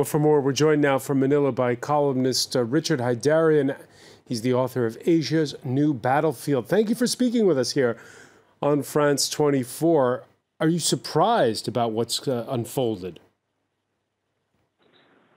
Well, for more, we're joined now from Manila by columnist Richard Heydarian. He's the author of Asia's New Battlefield. Thank you for speaking with us here on France 24. Are you surprised about what's unfolded?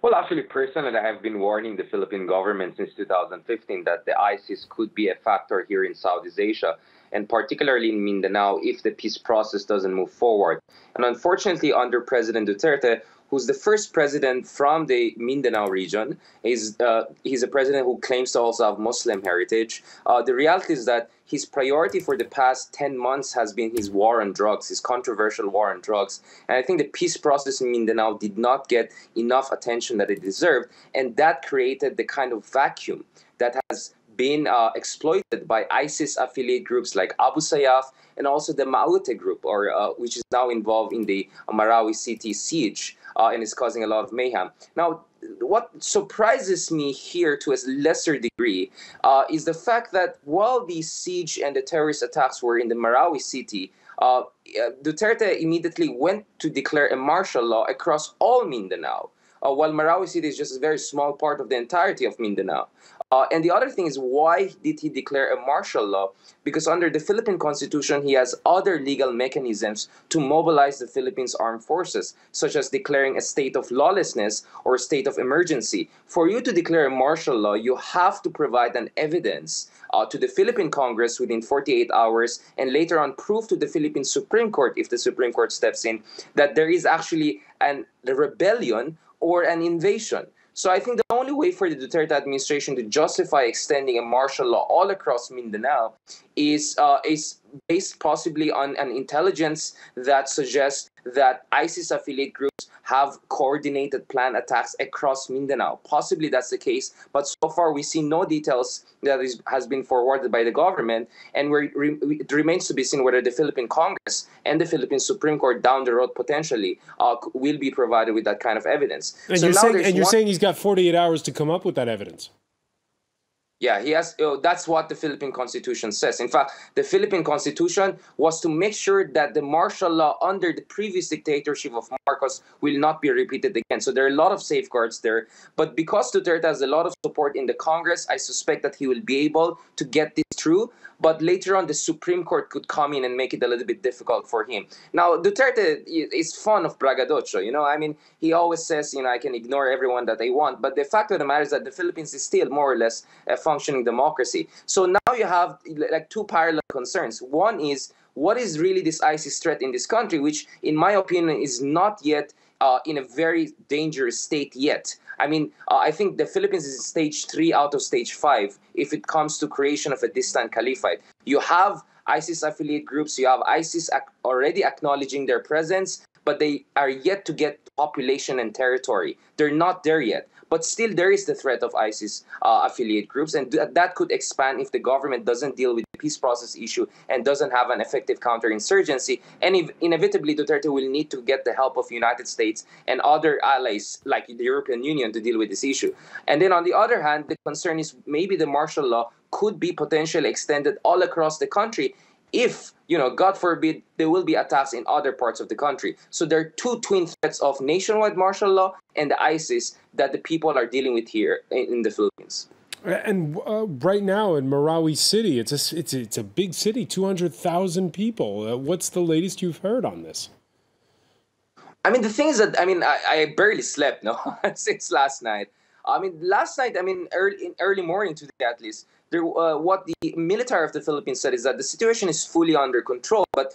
Well, actually, personally, I have been warning the Philippine government since 2015 that the ISIS could be a factor here in Southeast Asia, and particularly in Mindanao, if the peace process doesn't move forward. And unfortunately, under President Duterte, who's the first president from the Mindanao region, he's a president who claims to also have Muslim heritage. The reality is that his priority for the past 10 months has been his war on drugs, his controversial war on drugs. And I think the peace process in Mindanao did not get enough attention that it deserved, and that created the kind of vacuum that has been exploited by ISIS affiliate groups like Abu Sayyaf and also the Maute group, which is now involved in the Marawi city siege and is causing a lot of mayhem. Now, what surprises me here to a lesser degree is the fact that while the siege and the terrorist attacks were in the Marawi city, Duterte immediately went to declare a martial law across all Mindanao, while Marawi city is just a very small part of the entirety of Mindanao. And the other thing is, why did he declare a martial law? Because under the Philippine Constitution, he has other legal mechanisms to mobilize the Philippines armed forces, such as declaring a state of lawlessness or a state of emergency. For you to declare a martial law, you have to provide an evidence to the Philippine Congress within 48 hours, and later on prove to the Philippine Supreme Court, if the Supreme Court steps in, that there is actually a rebellion or an invasion. So I think the only way for the Duterte administration to justify extending a martial law all across Mindanao is based possibly on an intelligence that suggests that ISIS affiliate groups have coordinated planned attacks across Mindanao. Possibly that's the case, but so far we see no details that has been forwarded by the government, and it remains to be seen whether the Philippine Congress and the Philippine Supreme Court down the road potentially will be provided with that kind of evidence. And so you're saying he's got 48 hours to come up with that evidence? Yeah, he has. That's what the Philippine Constitution says. In fact, the Philippine Constitution was to make sure that the martial law under the previous dictatorship of Marcos will not be repeated again. So there are a lot of safeguards there. But because Duterte has a lot of support in the Congress, I suspect that he will be able to get this through. But later on, the Supreme Court could come in and make it a little bit difficult for him. Now, Duterte is fond of braggadocio. I mean, he always says, I can ignore everyone that I want. But the fact of the matter is that the Philippines is still more or less a functioning democracy. So now you have like two parallel concerns. One is, what is really this ISIS threat in this country, which in my opinion is not yet in a very dangerous state yet. I mean, I think the Philippines is stage 3 out of stage 5 if it comes to creation of a distant caliphate. You have ISIS affiliate groups, you have ISIS already acknowledging their presence, but they are yet to get population and territory. They're not there yet. But still, there is the threat of ISIS affiliate groups, and that could expand if the government doesn't deal with the peace process issue and doesn't have an effective counterinsurgency. And inevitably, Duterte will need to get the help of the United States and other allies like the European Union to deal with this issue. And then on the other hand, the concern is maybe the martial law could be potentially extended all across the country if, God forbid, there will be attacks in other parts of the country. So there are two twin threats of nationwide martial law and the ISIS that the people are dealing with here in the Philippines. And right now in Marawi City, it's a big city, 200,000 people. What's the latest you've heard on this? I mean, the thing is that, I barely slept, since last night. Last night, early morning today at least, what the military of the Philippines said is that the situation is fully under control. But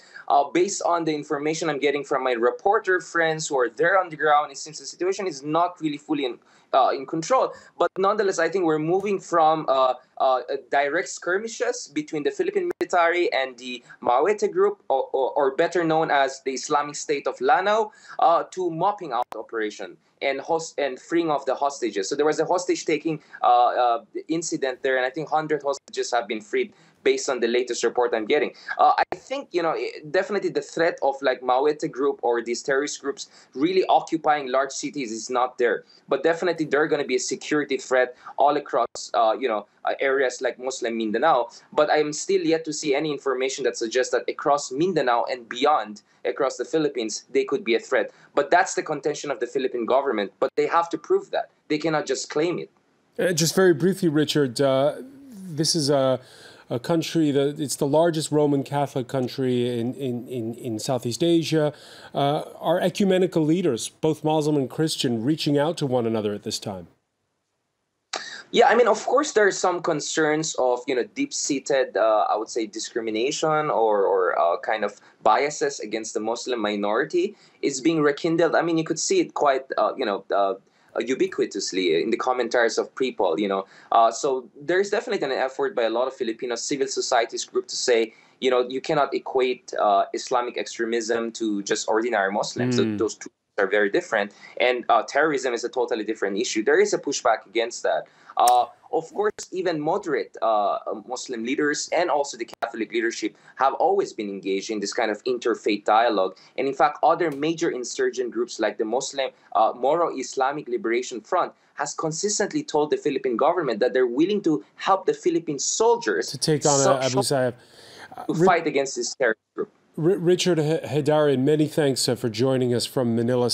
based on the information I'm getting from my reporter friends who are there on the ground, it seems the situation is not really fully in control. But nonetheless, I think we're moving from direct skirmishes between the Philippine military and the Maute group, or better known as the Islamic State of Lanao, to mopping out operation and freeing off the hostages. So there was a hostage-taking incident there, and I think 100 hostages have been freed based on the latest report I'm getting. I think, definitely the threat of like Maoete group or these terrorist groups really occupying large cities is not there. But definitely there are going to be a security threat all across, areas like Muslim Mindanao. But I am still yet to see any information that suggests that across Mindanao and beyond, across the Philippines, they could be a threat. But that's the contention of the Philippine government. But they have to prove that. They cannot just claim it. Just very briefly, Richard, this is a country that it's the largest Roman Catholic country in Southeast Asia. Are ecumenical leaders, both Muslim and Christian, reaching out to one another at this time? Yeah, I mean, of course, there are some concerns of, deep-seated, I would say, discrimination or kind of biases against the Muslim minority is being rekindled. I mean, you could see it quite, ubiquitously in the commentaries of people, So there's definitely an effort by a lot of Filipino civil societies group to say, you cannot equate Islamic extremism to just ordinary Muslims. Those two are very different. And terrorism is a totally different issue. There is a pushback against that. Of course, even moderate Muslim leaders and also the Catholic leadership have always been engaged in this kind of interfaith dialogue. And in fact, other major insurgent groups like the Muslim Moro Islamic Liberation Front has consistently told the Philippine government that they're willing to help the Philippine soldiers to take on Abu Sayyaf, to fight against this terrorist group. Richard Heydarian, many thanks for joining us from Manila.